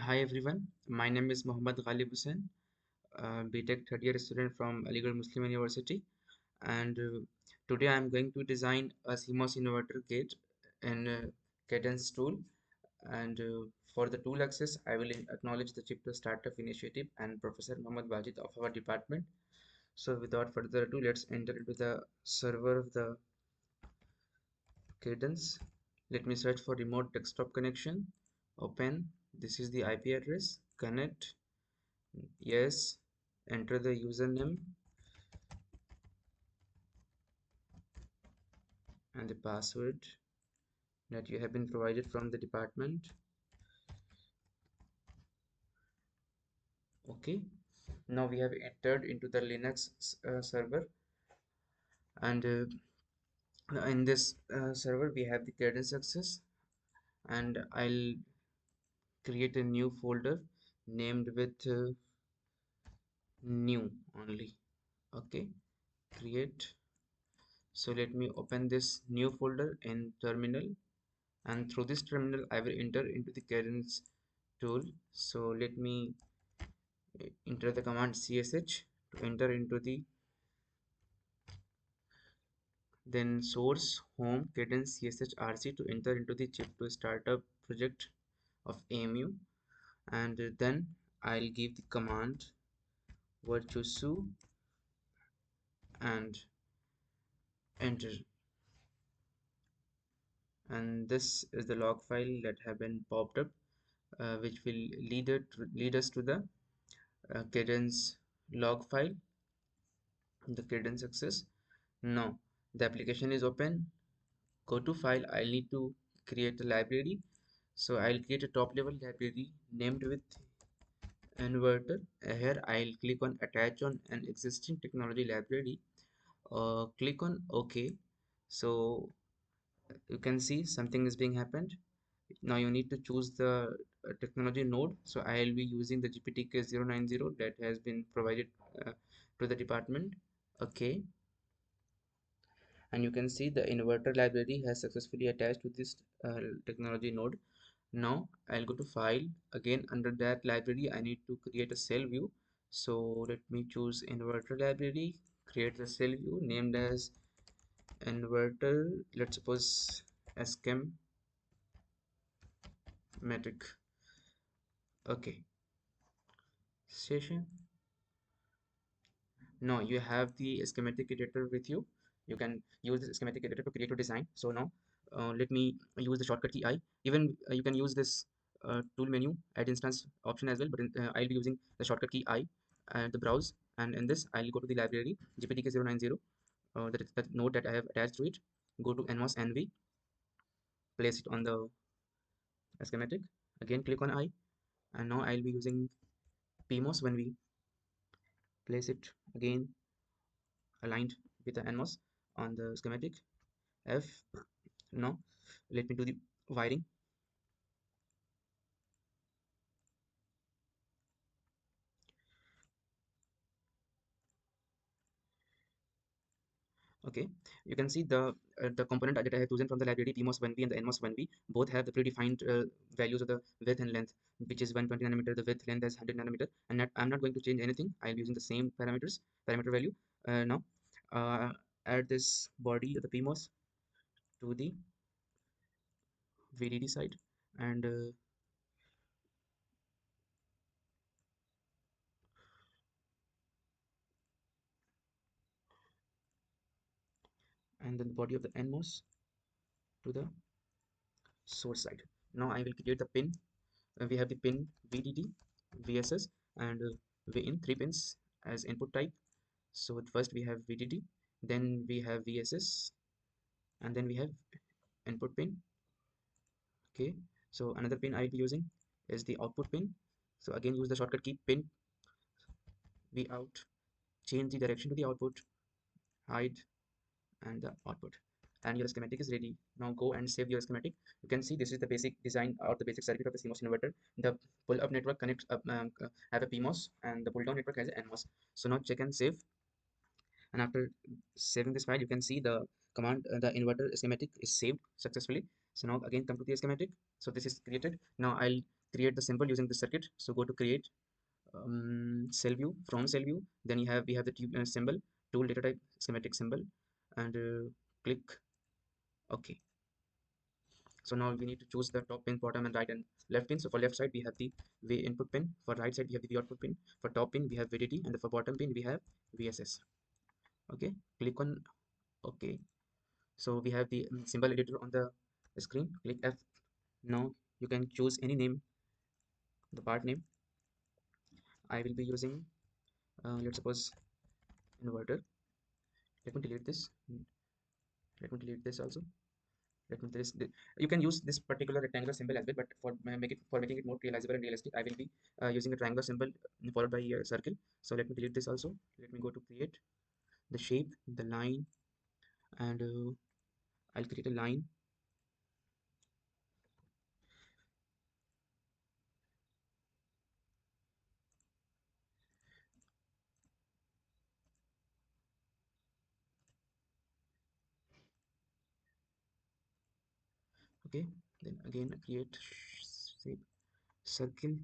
Hi everyone, my name is Mohammad Ghalib Hussain, BTech third year student from Aligarh Muslim University, and today I am going to design a CMOS inverter gate in Cadence tool. And for the tool access, I will acknowledge the Chip to Startup Initiative and Professor Mohammad Wajid of our department. So without further ado, let's enter into the server of the Cadence. Let me search for remote desktop connection. Open. This is the IP address. Connect. Yes, enter the username and the password that you have been provided from the department. Okay, now we have entered into the Linux server, and in this server we have the Cadence access, and I'll create a new folder named with new only. Okay, create. So let me open this new folder in terminal, and through this terminal I will enter into the Cadence tool. So let me enter the command csh to enter into the then source home cadence cssrc to enter into the chip to startup project of AMU, and then I'll give the command virtusu and enter, and this is the log file that have been popped up, which will lead us to the cadence log file, the cadence access. Now the application is open. Go to file. I'll need to create a library, so I'll create a top level library named with inverter. Here I'll click on attach on an existing technology library. Click on OK. So you can see something is being happened. Now you need to choose the technology node, so I'll be using the GPTK090 that has been provided to the department. Okay, and you can see the inverter library has successfully attached to this technology node. Now I'll go to file. Again, under that library I need to create a cell view, so let me choose inverter library, create the cell view named as inverter, let's suppose schematic. Okay, session. Now you have the schematic editor with you. You can use the schematic editor to create your design. So now let me use the shortcut key I. Even you can use this tool menu add instance option as well, but I'll be using the shortcut key I and the browse. And in this, I'll go to the library GPTK090, that is the node that I have attached to it. Go to NMOS NV, place it on the schematic. Again, click on I, and now I'll be using PMOS when we place it again aligned with the NMOS on the schematic F. Now let me do the wiring. Okay, you can see the component that I have chosen from the library PMOS 1V and the NMOS 1V both have the predefined values of the width and length, which is 120 nanometer. The width length is 100 nanometer, and I'm not going to change anything. I'll be using the same parameter value. Now add this body of the PMOS to the VDD side, and then the body of the NMOS to the source side. Now I will create the pin. We have the pin VDD, VSS, and VIN, 3 pins as input type. So first we have VDD, then we have VSS, and then we have input pin. Okay, so another pin I'll be using is the output pin. So again, use the shortcut key pin V out, change the direction to the output, hide, and the output. And your schematic is ready. Now go and save your schematic. You can see this is the basic design or the basic circuit of the CMOS inverter. The pull-up network connects up, have a PMOS, and the pull-down network has an NMOS. So now check and save. And after saving this file, you can see the command, the inverter schematic is saved successfully. So now again come to the schematic. So this is created. Now I'll create the symbol using the circuit. So go to create, cell view. From cell view, then we have the tube symbol, tool data type schematic symbol, and click OK. So now we need to choose the top pin, bottom, and right and left pin. So for left side we have the V input pin, for right side we have the V output pin, for top pin we have VDD, and for bottom pin we have VSS. Okay, click on OK. So we have the symbol editor on the screen. Click F. Now you can choose any name, the part name. I will be using, let's suppose, inverter. Let me delete this. Let me delete this also. Let me this. You can use this particular rectangular symbol as well, but for making it more realizable and realistic, I will be using a triangular symbol followed by a circle. So let me delete this also. Let me go to create the shape, the line, and I'll create a line. Okay, then again create shape, circle.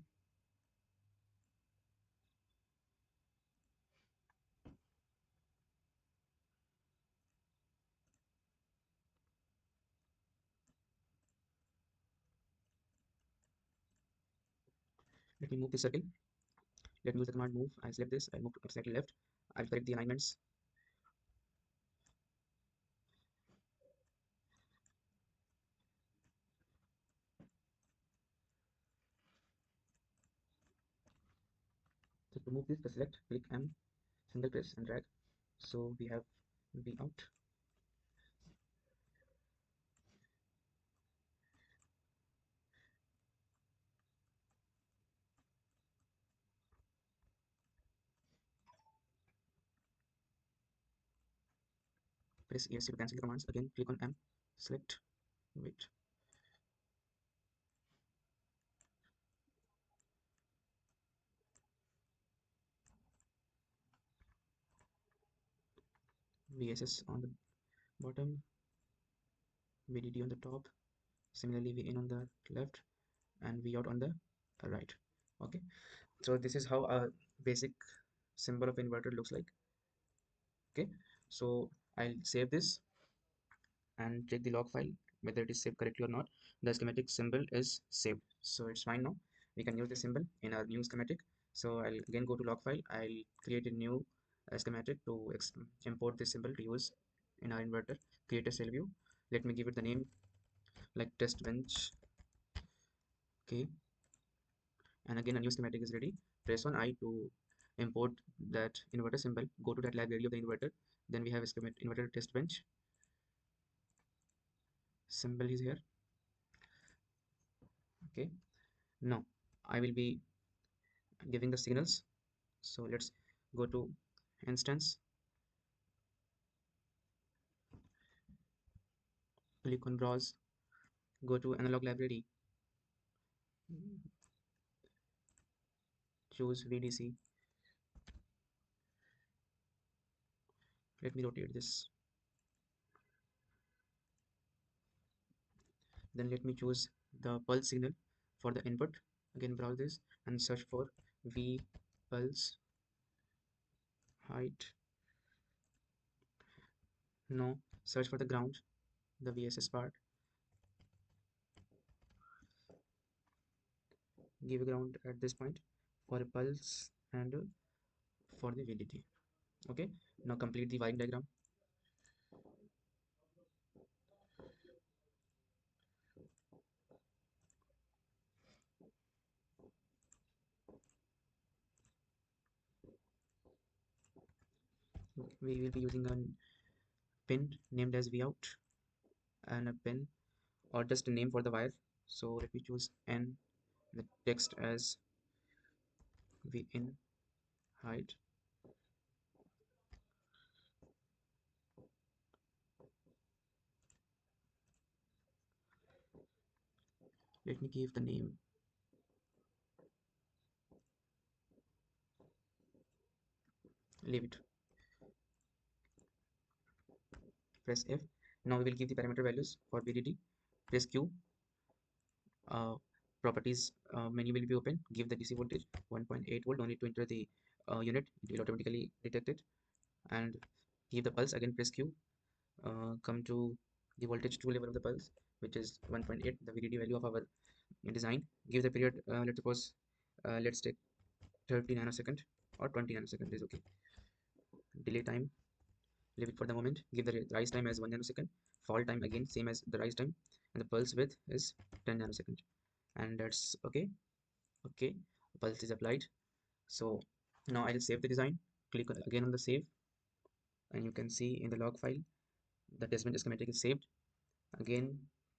Let me move the circle. Let me use the command move. I select this. I move to slightly left. I'll correct the alignments. So to move this, select, click M, single press and drag. So we have V out. Press ESC to cancel the commands. Again, click on M, select, wait. VSS on the bottom, VDD on the top, similarly V in on the left, and V out on the right. Okay, so this is how a basic symbol of inverter looks like. Okay, so I'll save this and check the log file whether it is saved correctly or not. The schematic symbol is saved, so it's fine now. We can use the symbol in our new schematic. So I'll again go to log file. I'll create a new schematic to import this symbol to use in our inverter. Create a cell view. Let me give it the name like test bench. Okay, and again a new schematic is ready. Press on I to import that inverter symbol. Go to that library of the inverter. Then we have a schematic inverter test bench. Symbol is here. Okay, now I will be giving the signals. So let's go to instance, click on browse, go to analog library, choose VDC. Let me rotate this. Then let me choose the pulse signal for the input. Again browse this and search for V pulse height. No, search for the ground, the VSS part. Give a ground at this point for a pulse and for the VDD. Okay, now complete the wiring diagram. Okay, we will be using a pin named as V out and a pin or just a name for the wire. So let me choose N, the text as V in height. Let me give the name. Leave it. Press F. Now we will give the parameter values for VDD. Press Q. properties menu will be open. Give the DC voltage 1.8 volt. Don't need to enter the unit, it will automatically detect it. And give the pulse. Again, press Q. Come to the voltage 2 level of the pulse, which is 1.8, the VDD value of our design. Give the period, let's suppose, let's take 30 nanosecond or 20 nanosecond is okay. Delay time, leave it for the moment. Give the rise time as 1 nanosecond. Fall time again same as the rise time, and the pulse width is 10 nanosecond, and that's okay. Okay, pulse is applied. So now I'll save the design. Click again on the save, and you can see in the log file the testbench schematic is saved. Again,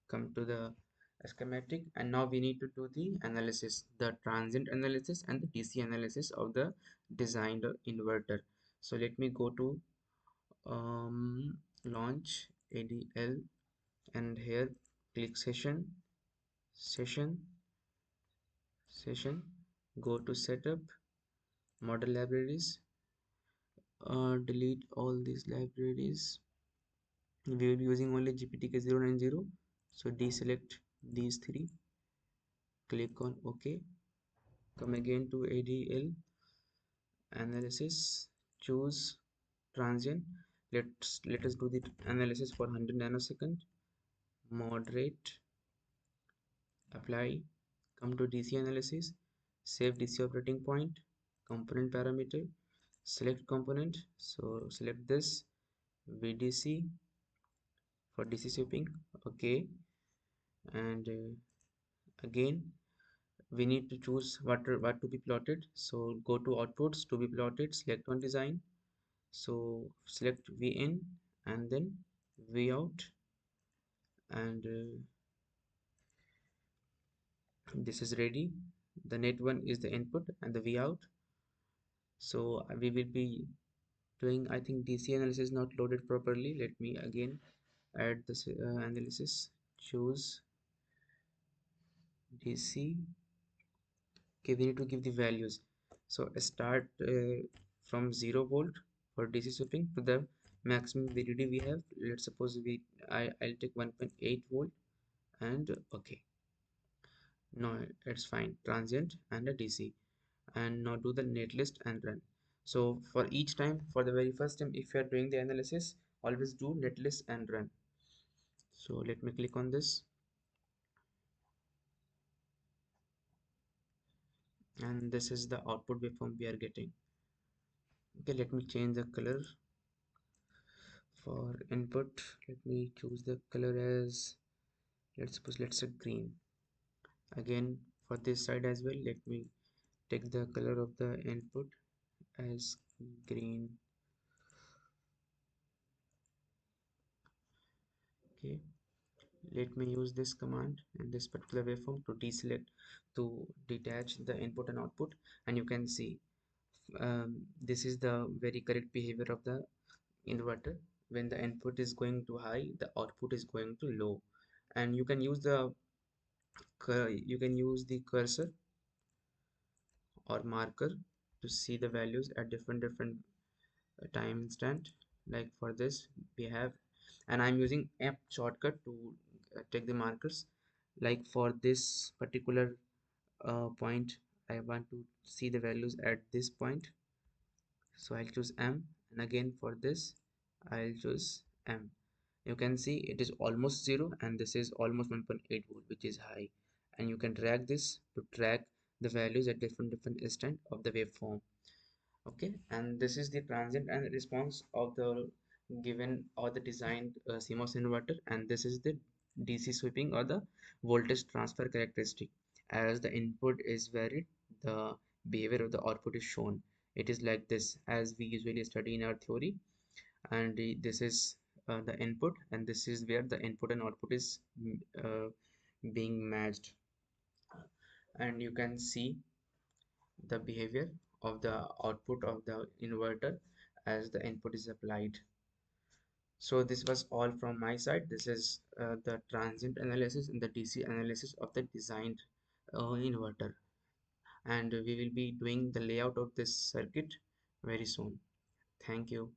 come to the schematic, and now we need to do the analysis, the transient analysis and the DC analysis of the designed inverter. So let me go to launch ADL, and here click session session, go to setup, model libraries, delete all these libraries. We will be using only GPTK090, so deselect these three, click on OK. Come again to ADL analysis, choose transient. Let us do the analysis for 100 nanosecond. Moderate, apply. Come to DC analysis, save DC operating point, component parameter, select component. So select this VDC for DC sweeping. Okay, and again we need to choose what to be plotted. So go to outputs, to be plotted, select on design. So select V in and then V out, and this is ready. The net one is the input and the V out. So we will be doing, I think DC analysis not loaded properly. Let me again add this analysis, choose DC. Okay, we need to give the values. So start from 0 volt for DC sweeping to the maximum VDD we have. Let's suppose I'll take 1.8 volt, and okay, no, it's fine, transient and a DC. And now do the netlist and run. So for each time, for the very first time, if you are doing the analysis, always do netlist and run. So let me click on this, and this is the output waveform we are getting. Okay, let me change the color. For input, let me choose the color as, let's say green. Again, for this side as well, let me take the color of the input as green. Okay, let me use this command in this particular waveform to deselect, to detach the input and output, and you can see this is the very correct behavior of the inverter. When the input is going to high, the output is going to low, and you can use the cursor or marker to see the values at different time instant. Like for this we have, and I'm using app shortcut to take the markers. Like for this particular point, I want to see the values at this point, so I'll choose M, and again for this I'll choose M. You can see it is almost 0, and this is almost 1.8 volt, which is high, and you can drag this to track the values at different instant of the waveform. Okay, and this is the transient and response of the given or the designed CMOS inverter, and this is the DC sweeping or the voltage transfer characteristic. As the input is varied, the behavior of the output is shown. It is like this, as we usually study in our theory, and this is the input, and this is where the input and output is being matched, and you can see the behavior of the output of the inverter as the input is applied. So this was all from my side. This is the transient analysis and the DC analysis of the designed inverter, and we will be doing the layout of this circuit very soon. Thank you.